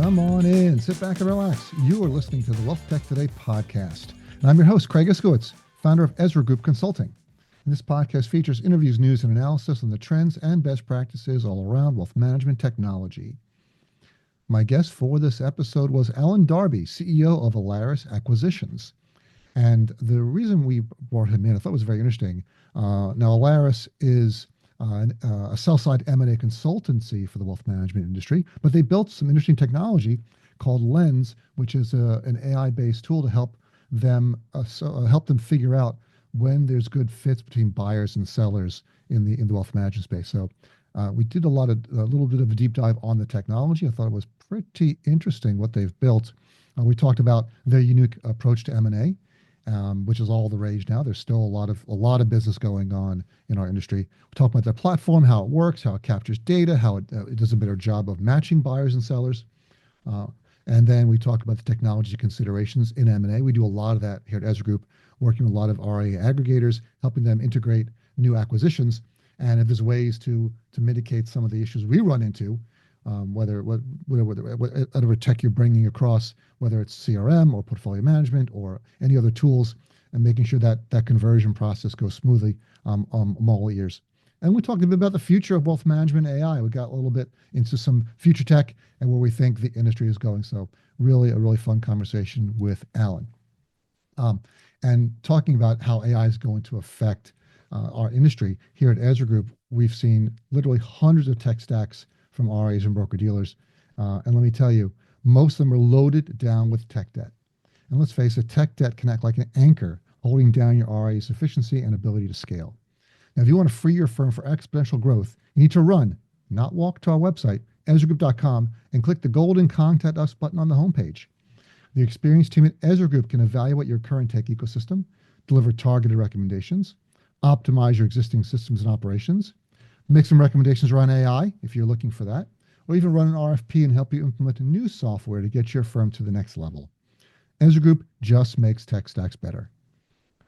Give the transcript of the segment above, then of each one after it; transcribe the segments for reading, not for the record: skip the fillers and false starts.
Come on in, sit back and relax. You are listening to the WealthTech Today podcast. And I'm your host, Craig Iskowitz, founder of Ezra Group Consulting. And this podcast features interviews, news, and analysis on the trends and best practices all around wealth management technology. My guest for this episode was Alan Darby, CEO of Alaris Acquisitions. And the reason we brought him in, I thought was very interesting. Now, Alaris is a sell-side M&A consultancy for the wealth management industry, but they built some interesting technology called Lens, which is an AI-based tool to help them figure out when there's good fits between buyers and sellers in the wealth management space. So we did a little bit of a deep dive on the technology. I thought it was pretty interesting what they've built. We talked about their unique approach to M&A. Which is all the rage now. There's still a lot of business going on in our industry. We talk about their platform, how it works, how it captures data, how it does a better job of matching buyers and sellers. And then we talk about the technology considerations in M&A. We do a lot of that here at Ezra Group, working with a lot of RIA aggregators, helping them integrate new acquisitions. And if there's ways to mitigate some of the issues we run into, whatever tech you're bringing across, whether it's CRM or portfolio management or any other tools, and making sure that that conversion process goes smoothly. I'm all ears. And we talked a bit about the future of wealth management AI. We got a little bit into some future tech and where we think the industry is going. So really a really fun conversation with Alan. And talking about how AI is going to affect our industry here at Ezra Group, we've seen literally hundreds of tech stacks from RIAs and broker dealers. And let me tell you, most of them are loaded down with tech debt. And let's face it, tech debt can act like an anchor holding down your RIA's efficiency and ability to scale. Now, if you want to free your firm for exponential growth, you need to run, not walk to our website, EzraGroup.com, and click the golden Contact Us button on the homepage. The experienced team at Ezra Group can evaluate your current tech ecosystem, deliver targeted recommendations, optimize your existing systems and operations, make some recommendations around AI if you're looking for that, or even run an RFP and help you implement new software to get your firm to the next level. Ezra Group just makes tech stacks better.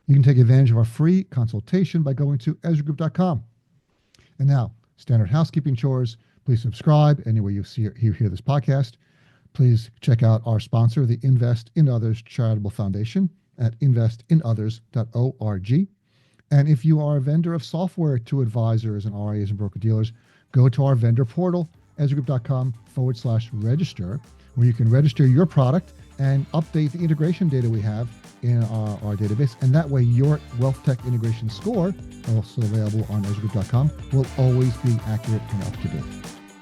You can take advantage of our free consultation by going to EzraGroup.com. And now, standard housekeeping chores. Please subscribe anywhere you hear this podcast. Please check out our sponsor, the Invest in Others Charitable Foundation at investinothers.org. And if you are a vendor of software to advisors and RIAs and broker dealers, go to our vendor portal, EzraGroup.com/register, where you can register your product and update the integration data we have in our database. And that way, your wealth tech integration score, also available on EzraGroup.com, will always be accurate and up to date.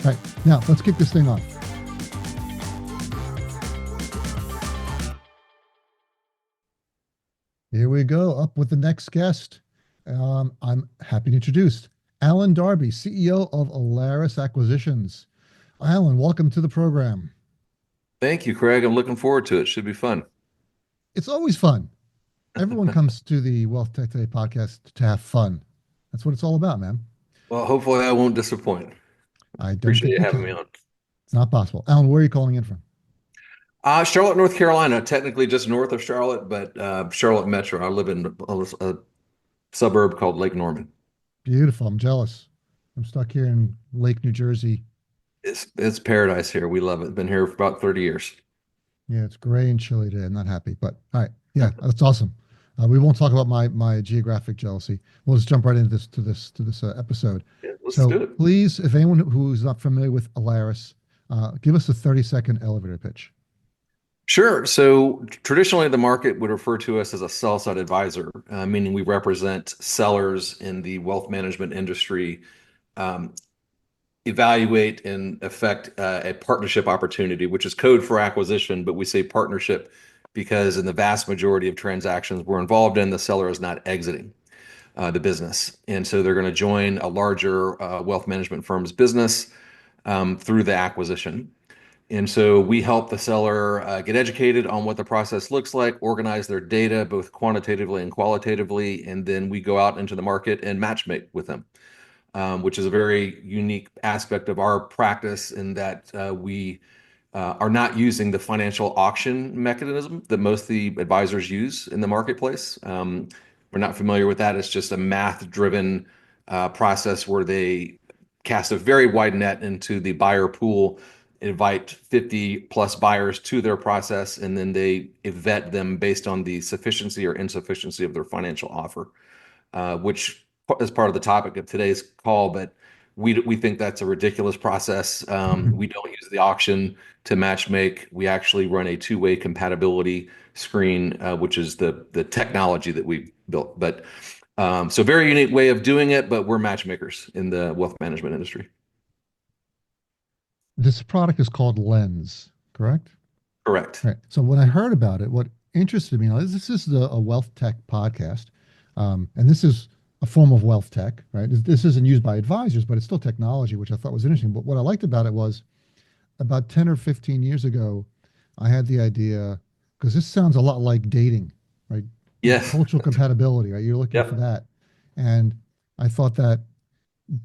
All right, now let's kick this thing off. Here we go, up with the next guest. I'm happy to introduce Alan Darby, CEO of Alaris Acquisitions. Alan, welcome to the program. Thank you, Craig. I'm looking forward to it. Should be fun. It's always fun. Everyone comes to the WealthTech Today podcast to have fun. That's what it's all about, man. Well, hopefully I won't disappoint. I don't Appreciate think you having me on. It's not possible. Alan, where are you calling in from? Charlotte, North Carolina, technically just north of Charlotte, but Charlotte Metro. I live in a suburb called Lake Norman. Beautiful. I'm jealous. I'm stuck here in Lake, New Jersey. It's paradise here. We love it. Been here for about 30 years. Yeah, it's gray and chilly today. I'm not happy, but all right. Yeah, that's awesome. We won't talk about my geographic jealousy. We'll just jump right into this episode. Yeah, let's do it. Please, if anyone who's not familiar with Alaris, give us a 30-second elevator pitch. Sure. So traditionally, the market would refer to us as a sell-side advisor, meaning we represent sellers in the wealth management industry, evaluate and affect a partnership opportunity, which is code for acquisition, but we say partnership because in the vast majority of transactions we're involved in, the seller is not exiting the business. And so they're going to join a larger wealth management firm's business through the acquisition. And so we help the seller get educated on what the process looks like, organize their data, both quantitatively and qualitatively, and then we go out into the market and matchmake with them, which is a very unique aspect of our practice in that we are not using the financial auction mechanism that most of the advisors use in the marketplace. We're not familiar with that. It's just a math-driven process where they cast a very wide net into the buyer pool invite 50 plus buyers to their process, and then they vet them based on the sufficiency or insufficiency of their financial offer, which is part of the topic of today's call. But we think that's a ridiculous process. We don't use the auction to match make. We actually run a two-way compatibility screen, which is the technology that we've built. But so very unique way of doing it, but we're matchmakers in the wealth management industry. This product is called Lens, correct? Correct. Right. So when I heard about it, what interested me, now this is a wealth tech podcast, and this is a form of wealth tech, right? This isn't used by advisors, but it's still technology, which I thought was interesting. But what I liked about it was about 10 or 15 years ago, I had the idea, because this sounds a lot like dating, right? Yes. Cultural compatibility, right? You're looking for Yep. that. And I thought that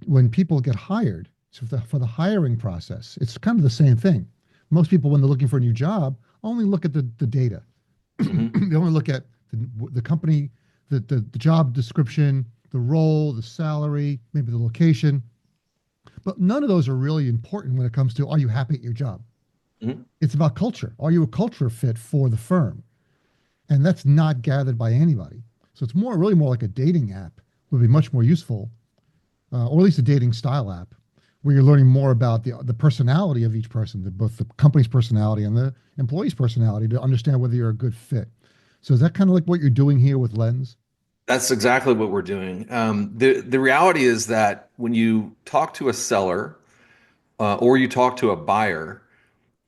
when people get hired, so for the hiring process, it's kind of the same thing. Most people, when they're looking for a new job, only look at the data. Hmm. They only look at the company, the job description, the role, the salary, maybe the location. But none of those are really important when it comes to, are you happy at your job? Hmm. It's about culture. Are you a culture fit for the firm? And that's not gathered by anybody. So it's really more like a dating app would be much more useful, or at least a dating style app, where you're learning more about the personality of each person, both the company's personality and the employee's personality, to understand whether you're a good fit. So is that kind of like what you're doing here with Lens? That's exactly what we're doing. The reality is that when you talk to a seller or you talk to a buyer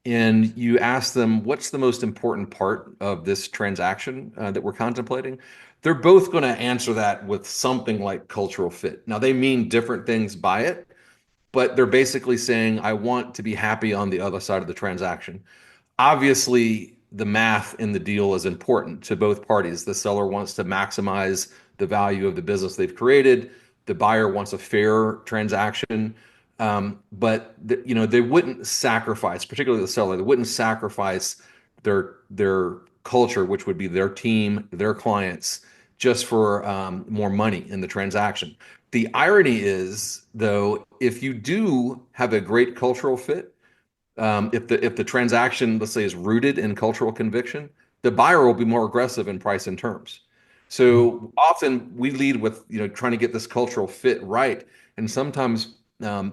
and you ask them what's the most important part of this transaction that we're contemplating, they're both going to answer that with something like cultural fit. Now, they mean different things by it, but they're basically saying, I want to be happy on the other side of the transaction. Obviously, the math in the deal is important to both parties. The seller wants to maximize the value of the business they've created. The buyer wants a fair transaction. But they wouldn't sacrifice, particularly the seller, they wouldn't sacrifice their culture, which would be their team, their clients, just for more money in the transaction. The irony is, though, if you do have a great cultural fit, if the transaction, let's say, is rooted in cultural conviction, the buyer will be more aggressive in price and terms. So often we lead with trying to get this cultural fit right, and sometimes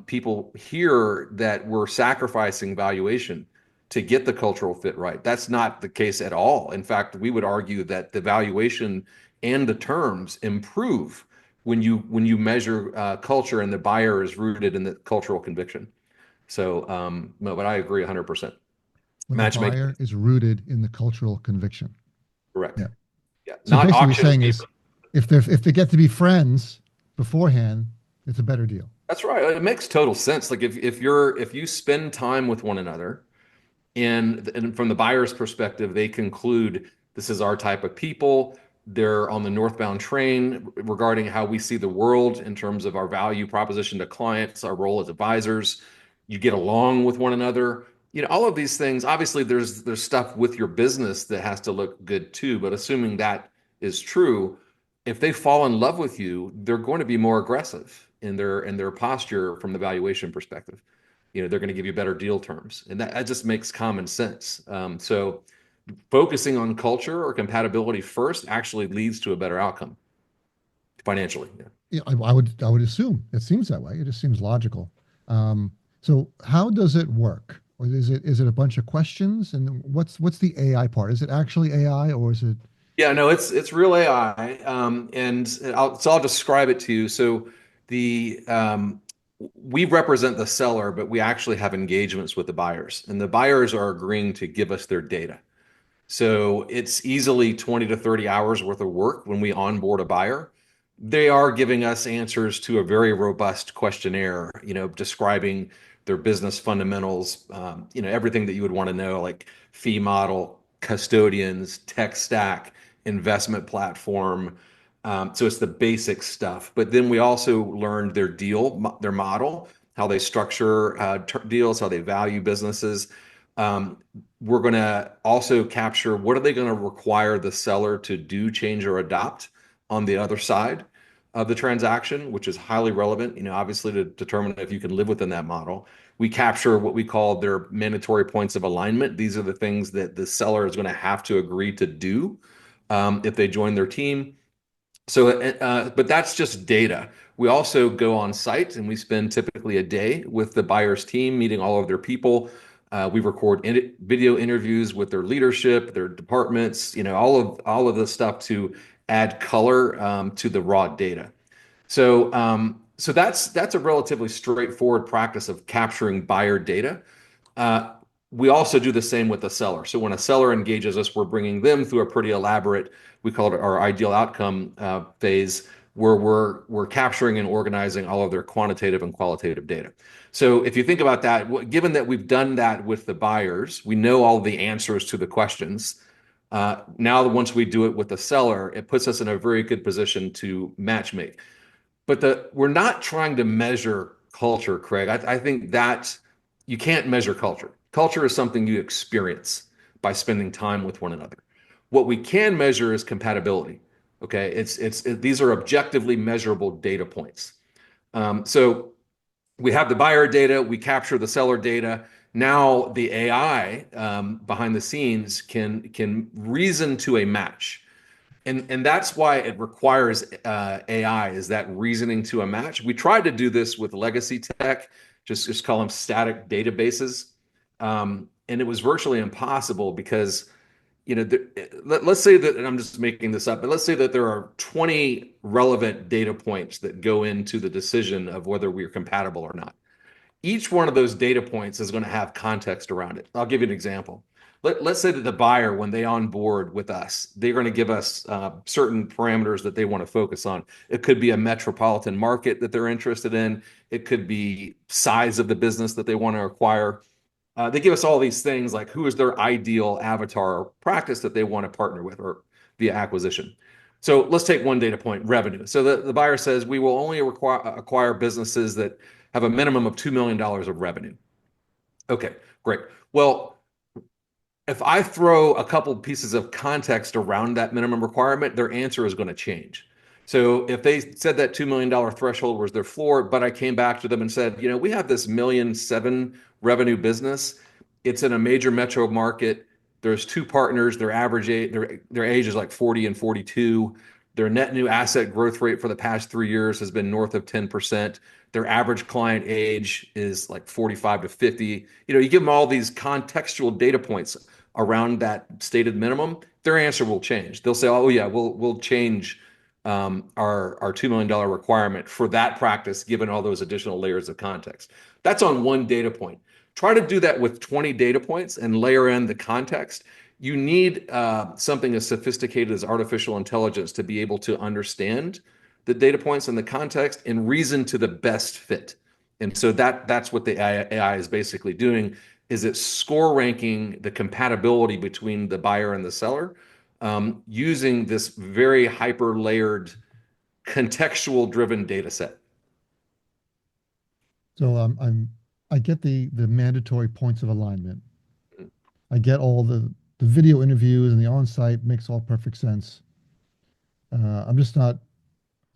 people hear that we're sacrificing valuation to get the cultural fit right. That's not the case at all. In fact, we would argue that the valuation and the terms improve when you measure culture and the buyer is rooted in the cultural conviction. So, no, but I agree 100%. When the Matchmaking buyer is is rooted in the cultural conviction. correct. Yeah. Yeah, So not basically, what you're auction saying paper. is, if they get to be friends beforehand, it's a better deal. That's right. It makes total sense. Like if you spend time with one another, and from the buyer's perspective, they conclude this is our type of people. They're on the northbound train regarding how we see the world in terms of our value proposition to clients, our role as advisors. You get along with one another. All of these things. Obviously, there's stuff with your business that has to look good too. But assuming that is true, if they fall in love with you, they're going to be more aggressive in their posture from the valuation perspective. They're going to give you better deal terms, and that just makes common sense. So focusing on culture or compatibility first actually leads to a better outcome financially. Yeah. Yeah, I would assume it seems that way. It just seems logical. Um, so how does it work? Or is it a bunch of questions? And what's the AI part? Is it actually AI, or is it? Yeah, no, it's real AI, and I'll describe it to you. So the we represent the seller, but we actually have engagements with the buyers, and the buyers are agreeing to give us their data. So it's easily 20 to 30 hours worth of work when we onboard a buyer. They are giving us answers to a very robust questionnaire, describing their business fundamentals, everything that you would want to know, like fee model, custodians, tech stack, investment platform. So it's the basic stuff. But then we also learned their model, how they structure deals, how they value businesses. Um, we're going to also capture what are they going to require the seller to do, change, or adopt on the other side. of the transaction, which is highly relevant, obviously to determine if you can live within that model. We capture what we call their mandatory points of alignment. These are the things that the seller is going to have to agree to do if they join their team. But that's just data. We also go on site and we spend typically a day with the buyer's team, meeting all of their people. We record video interviews with their leadership, their departments, all of the stuff to add color to the raw data. So that's a relatively straightforward practice of capturing buyer data. Uh, we also do the same with the seller. So when a seller engages us, we're bringing them through a pretty elaborate, we call it our ideal outcome phase, where we're capturing and organizing all of their quantitative and qualitative data. So if you think about that, given that we've done that with the buyers, we know all the answers to the questions. Now, once we do it with the seller, it puts us in a very good position to matchmake. But we're not trying to measure culture, Craig. I think that you can't measure culture. Culture is something you experience by spending time with one another. What we can measure is compatibility. Okay, these are objectively measurable data points. So we have the buyer data, we capture the seller data. Now the AI behind the scenes can reason to a match. And that's why it requires AI, is that reasoning to a match. We tried to do this with legacy tech, just call them static databases. And it was virtually impossible because, let's say that, and I'm just making this up, but let's say that there are 20 relevant data points that go into the decision of whether we're compatible or not. Each one of those data points is going to have context around it. I'll give you an example. Let's say that the buyer, when they onboard with us, they're going to give us certain parameters that they want to focus on. It could be a metropolitan market that they're interested in. It could be size of the business that they want to acquire. They give us all these things like who is their ideal avatar or practice that they want to partner with or via acquisition. So let's take one data point, revenue. So the buyer says we will only acquire businesses that have a minimum of $2 million of revenue. Okay, great. Well, if I throw a couple pieces of context around that minimum requirement, their answer is going to change. So if they said that $2 million threshold was their floor, but I came back to them and said, we have this 1.7 million revenue business. It's in a major metro market. There's two partners. Their average age, their age is like 40 and 42. Their net new asset growth rate for the past 3 years has been north of 10%. Their average client age is like 45 to 50. You give them all these contextual data points around that stated minimum, their answer will change. They'll say, "Oh yeah, we'll change our $2 million requirement for that practice, given all those additional layers of context." That's on one data point. Try to do that with 20 data points and layer in the context. You need something as sophisticated as artificial intelligence to be able to understand the data points and the context and reason to the best fit. And so that's what the AI is basically doing, is it's score ranking the compatibility between the buyer and the seller using this very hyper layered contextual driven data set. So I get the mandatory points of alignment. I get all the video interviews and the on-site makes all perfect sense. I'm just not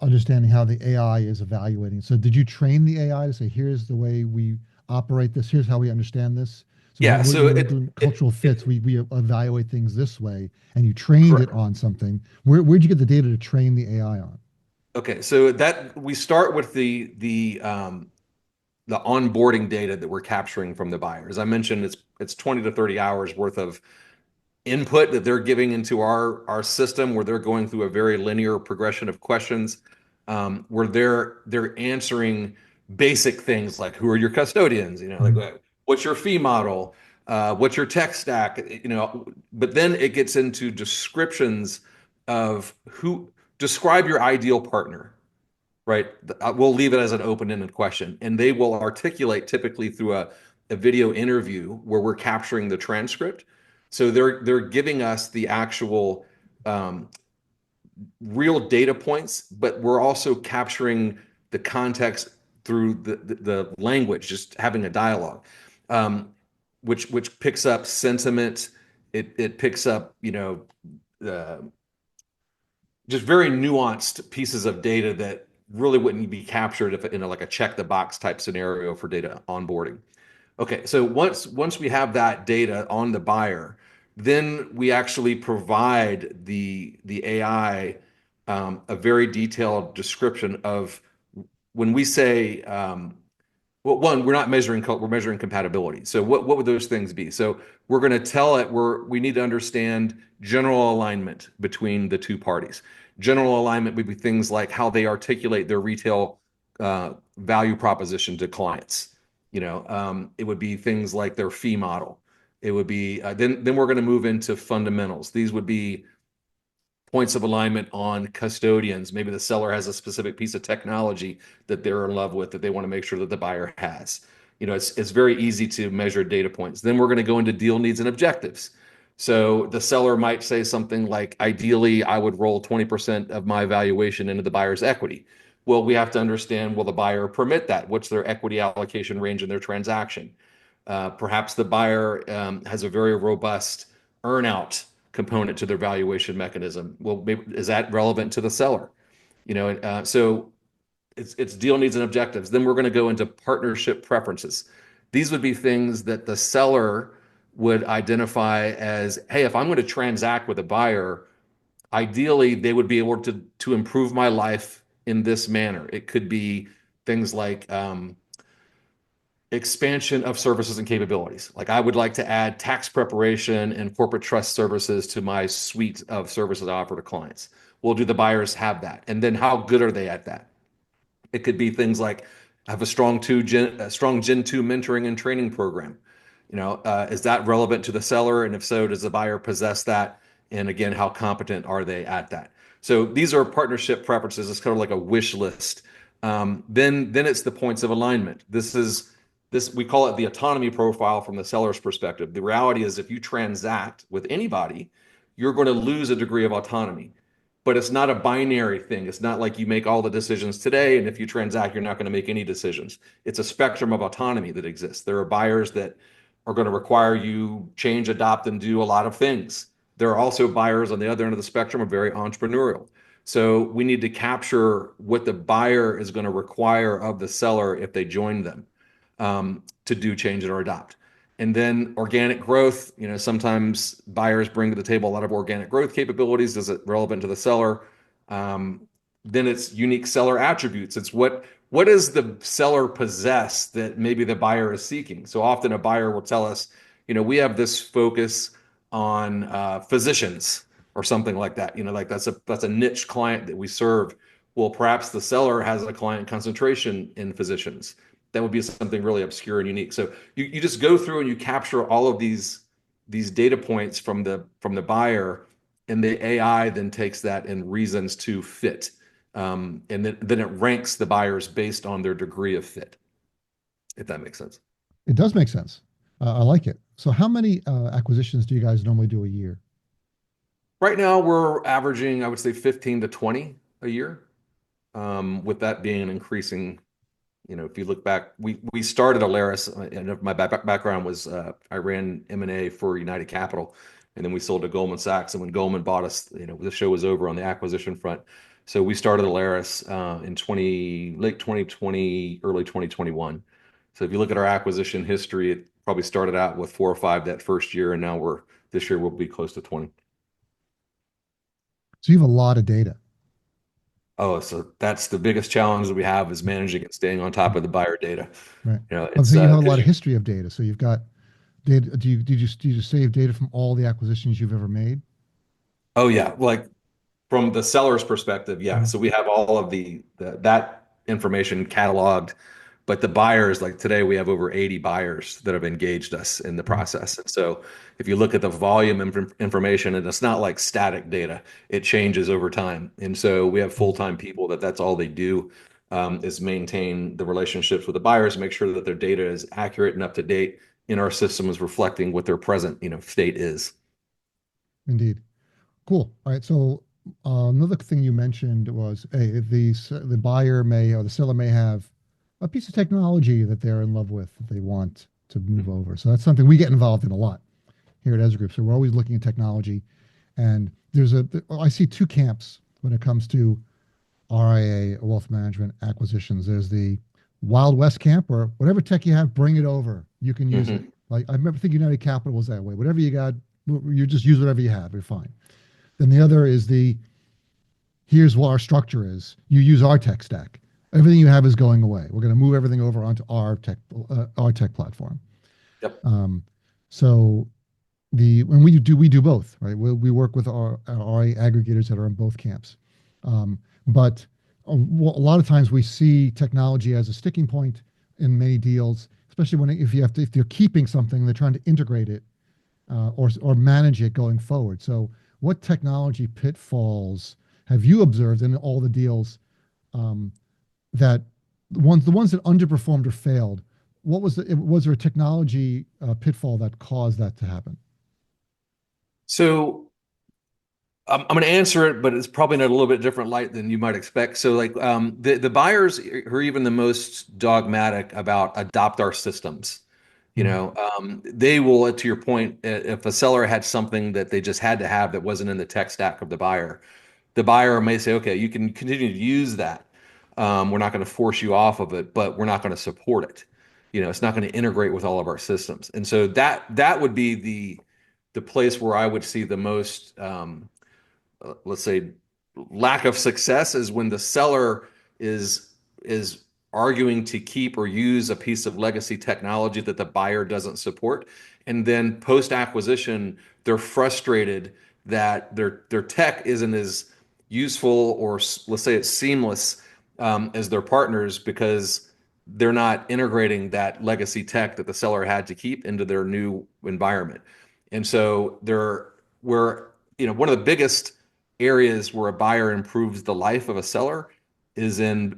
understanding how the AI is evaluating. So did you train the AI to say, here's the way we operate this, here's how we understand this? So Yeah, so when we're doing cultural fits, we evaluate things this way, and you trained it correct. on something. Where'd you get the data to train the AI on? Okay, so that we start with the onboarding data that we're capturing from the buyer. As I mentioned, it's 20 to 30 hours worth of input that they're giving into our system, where they're going through a very linear progression of questions, where they're answering basic things like who are your custodians, like Mhm. what's your fee model, what's your tech stack, but then it gets into descriptions of who describe your ideal partner, right? We'll leave it as an open-ended question, and they will articulate typically through a video interview where we're capturing the transcript. So they're giving us the actual real data points, but we're also capturing the context through the language, just having a dialogue, which picks up sentiment. It picks up, uh, just very nuanced pieces of data that really wouldn't be captured if in a, like a check the box type scenario for data onboarding. Okay, so once we have that data on the buyer, then we actually provide the AI a very detailed description of when we say well, one, we're not measuring code, we're measuring compatibility. So what would those things be? So we're going to tell it we need to understand general alignment between the two parties. General alignment would be things like how they articulate their retail value proposition to clients. It would be things like their fee model. It would be then we're going to move into fundamentals. These would be points of alignment on custodians. Maybe the seller has a specific piece of technology that they're in love with that they want to make sure that the buyer has. It's very easy to measure data points. Then we're going to go into deal needs and objectives. So the seller might say something like, ideally, I would roll 20% of my valuation into the buyer's equity. Well, we have to understand, will the buyer permit that? What's their equity allocation range in their transaction? Perhaps the buyer has a very robust earnout component to their valuation mechanism. Well, maybe, is that relevant to the seller? So it's deal needs and objectives. Then we're going to go into partnership preferences. These would be things that the seller would identify as, hey, if I'm going to transact with a buyer, ideally they would be able to improve my life in this manner. It could be things like expansion of services and capabilities. Like I would like to add tax preparation and corporate trust services to my suite of services I offer to clients. Well, do the buyers have that? And then how good are they at that? It could be things like have a strong Gen 2 mentoring and training program. Is that relevant to the seller? And if so, does the buyer possess that? And again, how competent are they at that? So these are partnership preferences. It's kind of like a wish list. Then it's the points of alignment. This we call it the autonomy profile from the seller's perspective. The reality is if you transact with anybody, you're going to lose a degree of autonomy. But it's not a binary thing. It's not like you make all the decisions today, and if you transact, you're not going to make any decisions. It's a spectrum of autonomy that exists. There are buyers that are going to require you change, adopt, and do a lot of things. There are also buyers on the other end of the spectrum are very entrepreneurial. So we need to capture what the buyer is going to require of the seller if they join them to do change or adopt. And then organic growth, sometimes buyers bring to the table a lot of organic growth capabilities. Is it relevant to the seller? Then it's unique seller attributes. It's what does the seller possess that maybe the buyer is seeking? So often a buyer will tell us, we have this focus on physicians or something like that. Like that's a niche client that we serve. Well, perhaps the seller has a client concentration in physicians. That would be something really obscure and unique. So you just go through and you capture all of these data points from the buyer, and the AI then takes that and reasons to fit. And then it ranks the buyers based on their degree of fit, if that makes sense. It does make sense. I like it. So how many acquisitions do you guys normally do a year? Right now, we're averaging, I would say, 15 to 20 a year, with that being an increasing. If you look back, we started Alaris, and my background was I ran M&A for United Capital, and then we sold to Goldman Sachs. And when Goldman bought us, the show was over on the acquisition front. So we started Alaris in late 2020, early 2021. So if you look at our acquisition history, it probably started out with 4 or 5 that first year, and now this year we'll be close to 20. So you have a lot of data, Oh, so that's the biggest challenge that we have is managing and staying on top of the buyer data. right? I'm It's saying you have a lot because of history of data. So you've got data. Do you save data from all the acquisitions you've ever made? oh yeah, like from the seller's perspective, yeah. Mhm. So we have all of that information cataloged, but the buyers, like today, we have over 80 buyers that have engaged us in the Wow. process. And so if you look at the volume of information, and it's not like static data, it changes over time. And so we have Mhm. full-time people that's all they do, is maintain the relationships with the buyers, make sure that their data is accurate and up to date in our systems, reflecting what their present, state is. Indeed. Cool. All right. So another thing you mentioned was, hey, the buyer may or the seller may have a piece of technology that they're in love with that they want to move over. So that's something we get involved in a lot here at Ezra Group. So we're always looking at technology, and I see two camps when it comes to RIA, wealth management acquisitions. There's the Wild West camp, or whatever tech you have, bring it over. You can use it. Hmm. Like I remember thinking United Capital was that way. Whatever you got, you just use whatever you have. You're fine. Then the other is the here's what our structure is. You use our tech stack. Everything you have is going away. We're going to move everything over onto our tech platform. Yep. Um, so the when we do both, right? We work with our aggregators that are in both camps. But a lot of times we see technology as a sticking point in many deals, especially when if you're keeping something, they're trying to integrate it or manage it going forward. So, what technology pitfalls have you observed in all the deals um, that the ones that underperformed or failed? Was there a technology pitfall that caused that to happen? So I'm going to answer it, but it's probably in a little bit different light than you might expect. So, like the buyers who are even the most dogmatic about adopt our systems, Mm, they will, to your point, if a seller had something that they just had to have that wasn't in the tech stack of the buyer may say, okay, you can continue to use that. We're not going to force you off of it, but we're not going to support it. It's not going to integrate with all of our systems, and so that would be the place where I would see the most. Let's say lack of success is when the seller is arguing to keep or use a piece of legacy technology that the buyer doesn't support, and then post acquisition they're frustrated that their tech isn't as useful or let's say it's seamless as their partners because they're not integrating that legacy tech that the seller had to keep into their new environment. And so they're where one of the biggest areas where a buyer improves the life of a seller is in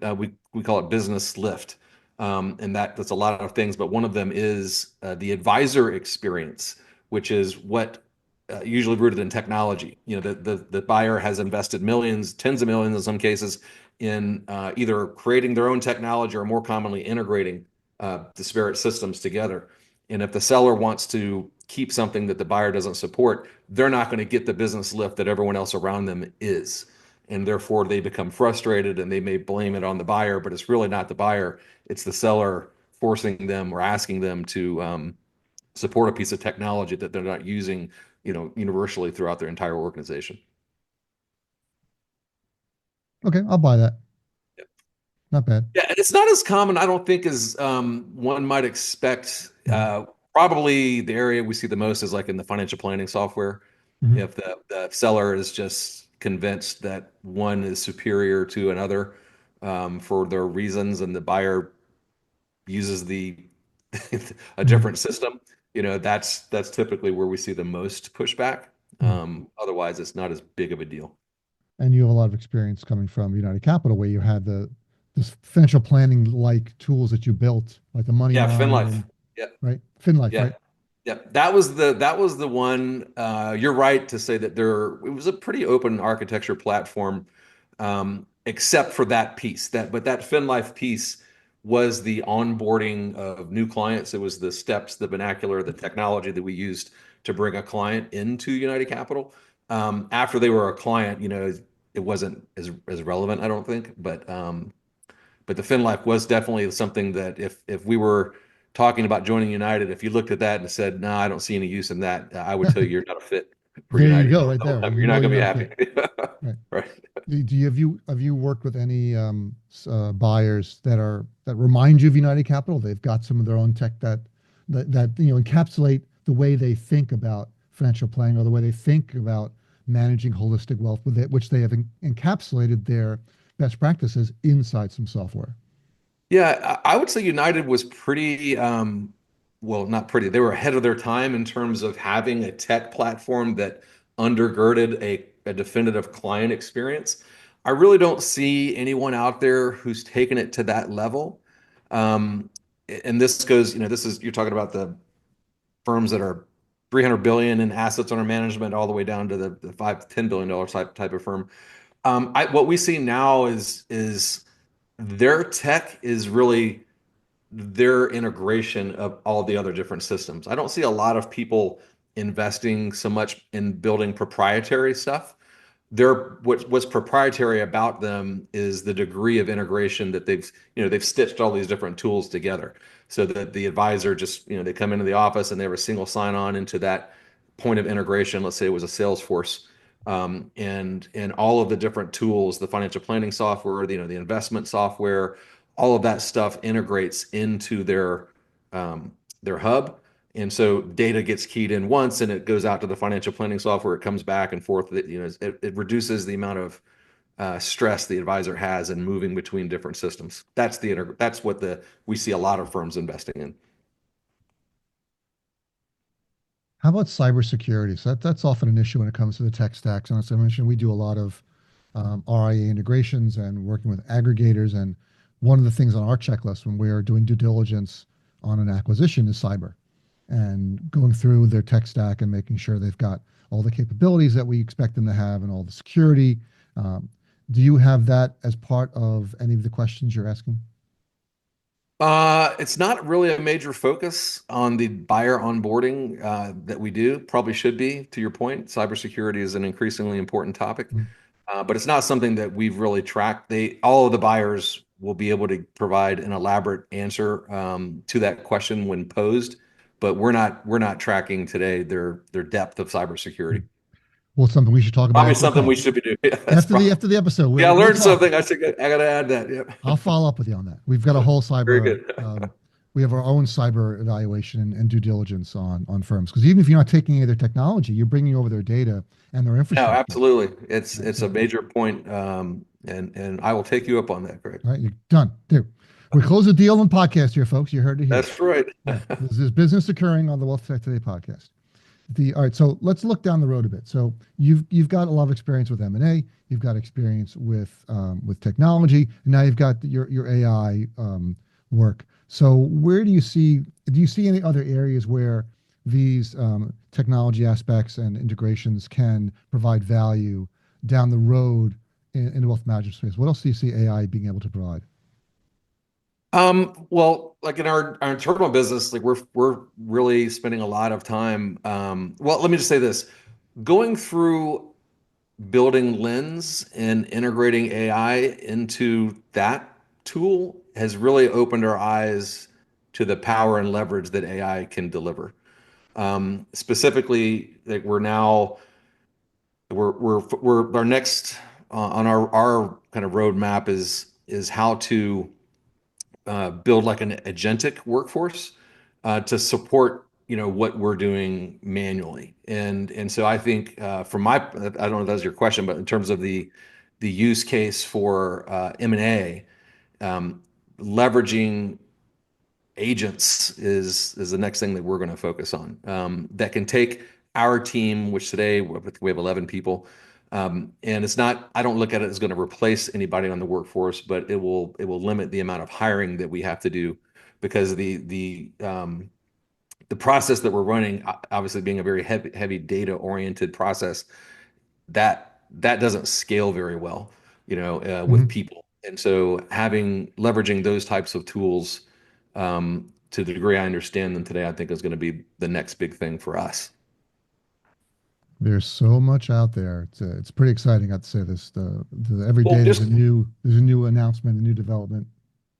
we call it business lift, and that's a lot of things, but one of them is the advisor experience, which is what usually rooted in technology. The buyer has invested millions, tens of millions in some cases, in either creating their own technology or more commonly integrating disparate systems together. And if the seller wants to keep something that the buyer doesn't support, they're not going to get the business lift that everyone else around them is. And therefore, they become frustrated and they may blame it on the buyer, but it's really not the buyer. It's the seller forcing them or asking them to support a piece of technology that they're not using, universally throughout their entire organization. okay, I'll buy that. Not bad. Yeah, and it's not as common, I don't think, as one might expect. Hmm. Probably the area we see the most is like in the financial planning software. Hmm. If the seller is just convinced that one is superior to another for their reasons, and the buyer uses the a Hmm. different system, that's typically where we see the most pushback. Hmm. Otherwise, it's not as big of a deal. And you have a lot of experience coming from United Capital, where you had the this financial planning like tools that you built, like the Money Yeah, Line FinLife. and Yeah. right, FinLife, Yeah. right? Yeah. That was the one. You're right to say that it was a pretty open architecture platform, except for that piece. But that FinLife piece was the onboarding of new clients. It was the steps, the vernacular, the technology that we used to bring a client into United Capital. After they were a client, it wasn't as relevant, I don't think. But the FinLife was definitely something that if we were talking about joining United, if you looked at that and said, "No, I don't see any use in that," I would tell you you're not a fit for There you United. go, right there. You're You not know going you're to be not a happy. fit, right? Right. Have you worked with any buyers that remind you of United Capital? They've got some of their own tech that encapsulate the way they think about financial planning or the way they think about managing holistic wealth, which they have encapsulated their best practices inside some software. Yeah, I would say United was pretty, well, not pretty. They were ahead of their time in terms of having a tech platform that undergirded a definitive client experience. I really don't see anyone out there who's taken it to that level. Um, and this goes, you're talking about the firms that are 300 billion in assets under management all the way down to the 5 to 10 billion dollar type of firm. What we see now is their tech is really their integration of all the other different systems. I don't see a lot of people investing so much in building proprietary stuff. what's proprietary about them is the degree of integration that they've stitched all these different tools together so that the advisor just, they come into the office and they have a single sign-on into that point of integration. Let's say it was a Salesforce, and all of the different tools, the financial planning software, the investment software, all of that stuff integrates into their hub. And so data gets keyed in once and it goes out to the financial planning software. It comes back and forth. It reduces the amount of stress the advisor has in moving between different systems. That's what we see a lot of firms investing in. How about cybersecurity? So that's often an issue when it comes to the tech stacks. And as I mentioned, we do a lot of RIA integrations and working with aggregators. And one of the things on our checklist when we are doing due diligence on an acquisition is cyber and going through their tech stack and making sure they've got all the capabilities that we expect them to have and all the security. Do you have that as part of any of the questions you're asking? It's not really a major focus on the buyer onboarding that we do. Probably should be, to your point. Cybersecurity is an increasingly important topic, Mm. but it's not something that we've really tracked. All of the buyers will be able to provide an elaborate answer to that question when posed, but we're not tracking today their depth of cybersecurity. Mm. Well, it's something we should talk about Probably after the something we call. should be doing. Yeah, that's probably. After the episode, Yeah, I we'll learned talk. something. I got to add that. I'll Yep. follow up with you on that. We've got a whole Very cyber. good. We have our own cyber evaluation and due diligence on firms because even if you're not taking any of their technology, you're bringing over their data and their No, infrastructure. absolutely. It's Right. it's a major point, and I will take you up on that, Greg. Right. You're done. There. We close the deal on podcast here, folks. You heard it here. That's right. Yeah. This is business occurring on the WealthTech Today podcast. All right, so let's look down the road a bit. So you've got a lot of experience with M&A, you've got experience with technology, and now you've got your AI work. So where do you see any other areas where these technology aspects and integrations can provide value down the road in the wealth management space? What else do you see AI being able to provide? Well, like in our internal business, like we're really spending a lot of time. Well, let me just say this: going through building Lens and integrating AI into that tool has really opened our eyes to the power and leverage that AI can deliver. Specifically, like we're our next on our kind of roadmap is how to build like an agentic workforce to support what we're doing manually. And so I think I don't know if that's your question, but in terms of the use case for M&A, leveraging agents is the next thing that we're going to focus on, that can take our team, which today we have 11 people. And it's not, I don't look at it as going to replace anybody on the workforce, but it will limit the amount of hiring that we have to do because the process that we're running, obviously being a very heavy data oriented process, that doesn't scale very well, with Mhm. people. And so leveraging those types of tools, to the degree I understand them today, I think is going to be the next big thing for us. There's so much out there. It's pretty exciting. I'd say this. Every Well, day just there's a new announcement, a new development.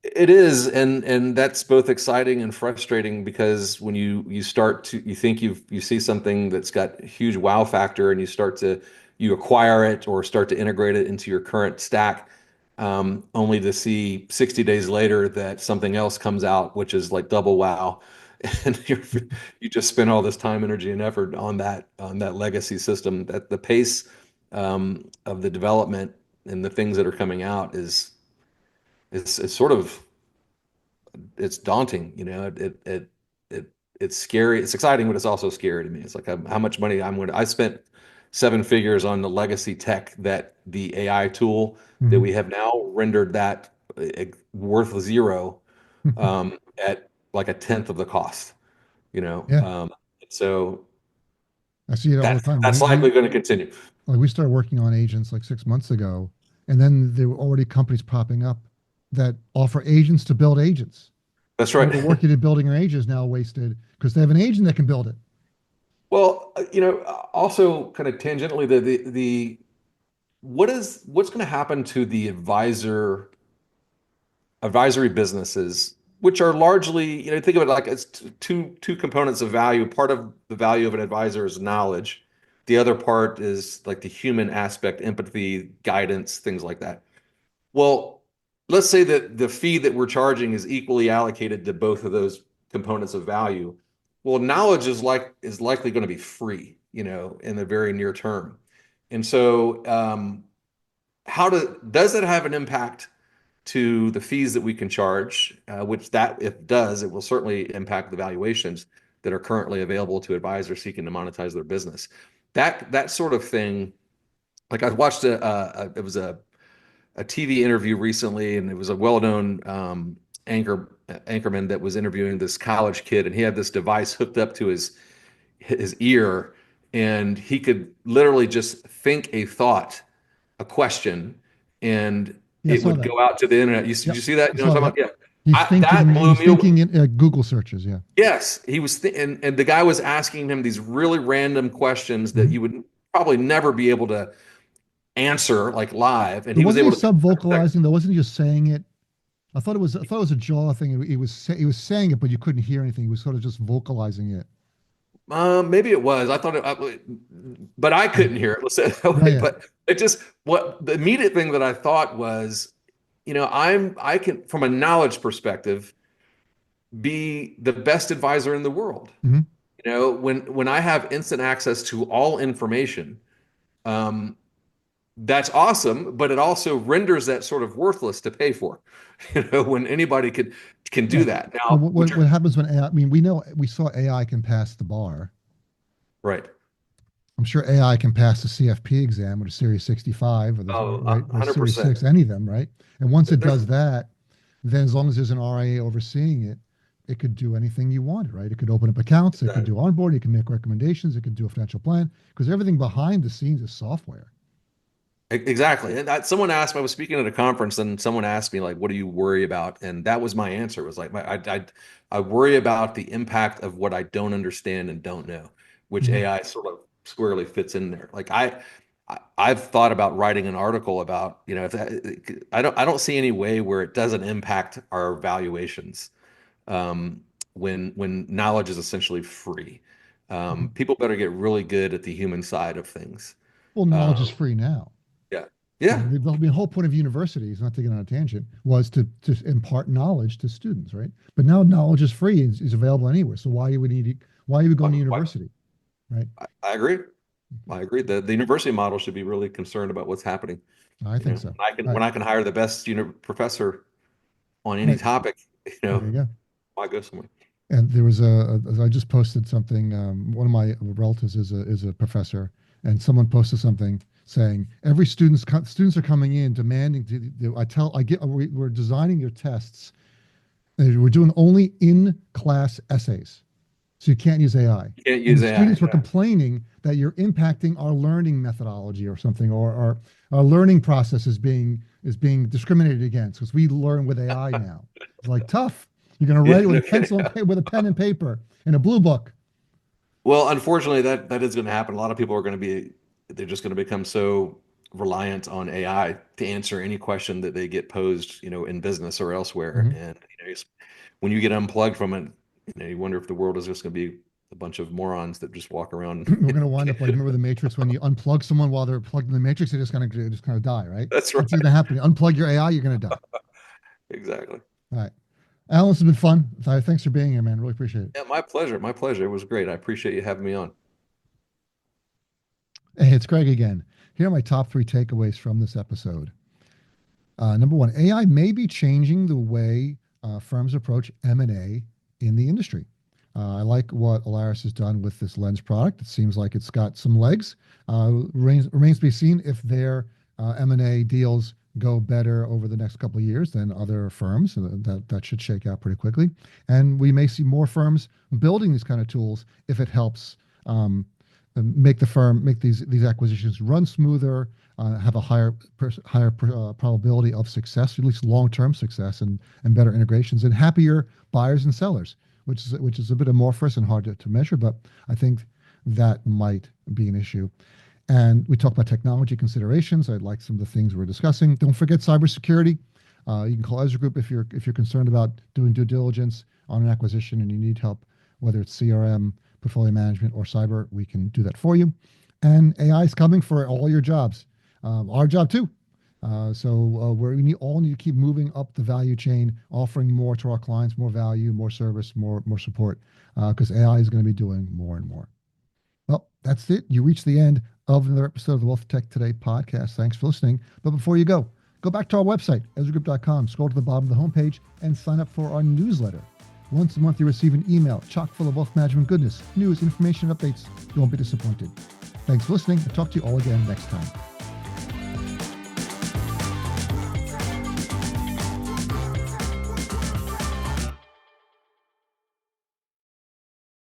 It is, and that's both exciting and frustrating because when you start to you think you see something that's got huge wow factor and you acquire it or start to integrate it into your current stack, only to see 60 days later that something else comes out which is like double wow, and you just spend all this time, energy, and effort on that legacy system. That the pace of the development and the things that are coming out is sort of it's daunting. It's scary. It's exciting, but it's also scary to me. It's like how much money I spent seven figures on the legacy tech that the AI tool that Mhm. we have now rendered that worth zero, at like a tenth of the cost, you know. Yeah, Um, so I see it all the that's time. that's likely going to continue. We started working on agents like 6 months ago, and then there were already companies popping up that offer agents to build agents. That's All right. the work you did building your agent is now wasted because they have an agent that can build it. Well, also kind of tangentially, the what's going to happen to the advisory businesses, which are largely, think of it like it's two components of value. Part of the value of an advisor is knowledge. The other part is like the human aspect, empathy, guidance, things like that. Well, let's say that the fee that we're charging is equally allocated to both of those components of value. Well, knowledge is likely going to be free, in the very near term. And so, does it have an impact to the fees that we can charge? Which that if it does, it will certainly impact the valuations that are currently available to advisors seeking to monetize their business. That sort of thing. Like I watched it was a TV interview recently, and it was a well-known anchorman that was interviewing this college kid, and he had this device hooked up to his ear, and he could literally just think a thought, a question, and Yeah, I it saw would that. go out to the internet. Did Yep. you see that? I You know saw what I'm that. talking about? Yeah. He's That thinking. blew He's me away. thinking in Google searches. Yeah. Yes, he was, and the guy was asking him these really random questions that Mhm. you would probably never be able to answer like live, and But he was wasn't he able to. sub-vocalizing though? Wasn't he just saying it? I thought it was a jaw thing. He was saying it, but you couldn't hear anything. He was sort of just vocalizing it. Maybe it was. I thought but I Yeah. couldn't hear it. Let's say it that Yeah. way. Yeah. But it just what the immediate thing that I thought was, I can, from a knowledge perspective, be the best advisor in the world. Hmm. When I have instant access to all information, um, that's awesome, but it also renders that sort of worthless to pay for. When anybody can do Yeah. that Well, now, what happens when AI? I mean, we saw AI can pass the bar. right? I'm sure AI can pass the CFP exam or the Series 65 or the Oh, right or Series 100%. 6, any of them, right? And once it There's does that, then as long as there's an RIA overseeing it, it could do anything you want, right? It could open up accounts, it could do onboarding, it can make recommendations, it could do a financial plan because everything behind the scenes is software. Exactly. And someone asked me, I was speaking at a conference and someone asked me, like, what do you worry about? And that was my answer. It was like, I worry about the impact of what I don't understand and don't know, which Mhm. AI sort of squarely fits in there. Like I've thought about writing an article about, if I don't see any way where it doesn't impact our valuations, when knowledge is essentially free. Mhm. People better get really good at the human side of things. Well, knowledge is Um, free now. yeah. I Yeah. mean, the whole point of universities, not to get on a tangent, was to impart knowledge to students, right? But now knowledge is free, is available anywhere. So why you would go to university, right? I agree. I agree. The university model should be really concerned about what's happening. I think so. All When right, I can hire the best, professor on any right. topic, There you go. why go somewhere? And there was I just posted something. One of my relatives is a professor, and someone posted something saying every students are coming in demanding we're designing your tests. And we're doing only in class essays. So you can't use AI. You can't And use the AI. students were complaining that you're impacting our learning methodology or something, or our learning process is being discriminated against because we learn with AI now. It's like tough. You're going to Yeah, write it with no a pencil kidding. and with a pen and paper in a blue book. Well, unfortunately, that is going to happen. A lot of people are going to they're just going to become so reliant on AI to answer any question that they get posed, in business or elsewhere. Mhm. And when you get unplugged from it, you wonder if the world is just going to be a bunch of morons that just walk around. We're going to wind up like remember the Matrix when you unplug someone while they're plugged in the Matrix, they're just gonna die, right? That's That's right. going to happen. You unplug your AI, you're going to die. Exactly. All right, Alan, this has been fun. Thanks for being here, man. Really appreciate it. Yeah, my pleasure. My pleasure. It was great. I appreciate you having me on. Hey, it's Greg again. Here are my top three takeaways from this episode. Number one, AI may be changing the way firms approach M&A in the industry. I like what Alaris has done with this Lens product. It seems like it's got some legs. Remains to be seen if their M&A deals go better over the next couple of years than other firms. That should shake out pretty quickly. And we may see more firms building these kind of tools if it helps um, make these acquisitions run smoother, have a higher probability of success, at least long-term success, and better integrations, and happier buyers and sellers, which is a bit amorphous and hard to measure, but I think that might be an issue. And we talk about technology considerations. I like some of the things we're discussing. Don't forget cybersecurity. You can call Ezra Group if you're concerned about doing due diligence on an acquisition and you need help, whether it's CRM, portfolio management, or cyber. We can do that for you. And AI is coming for all your jobs, our job too. We all need to keep moving up the value chain, offering more to our clients, more value, more service, more support, because AI is going to be doing more and more. Well, that's it. You reached the end of another episode of the WealthTech Today podcast. Thanks for listening. But before you go back to our website, EzraGroup.com, scroll to the bottom of the homepage, and sign up for our newsletter. Once a month, you receive an email chock full of wealth management goodness, news, information, and updates. You won't be disappointed. Thanks for listening. I'll talk to you all again next time.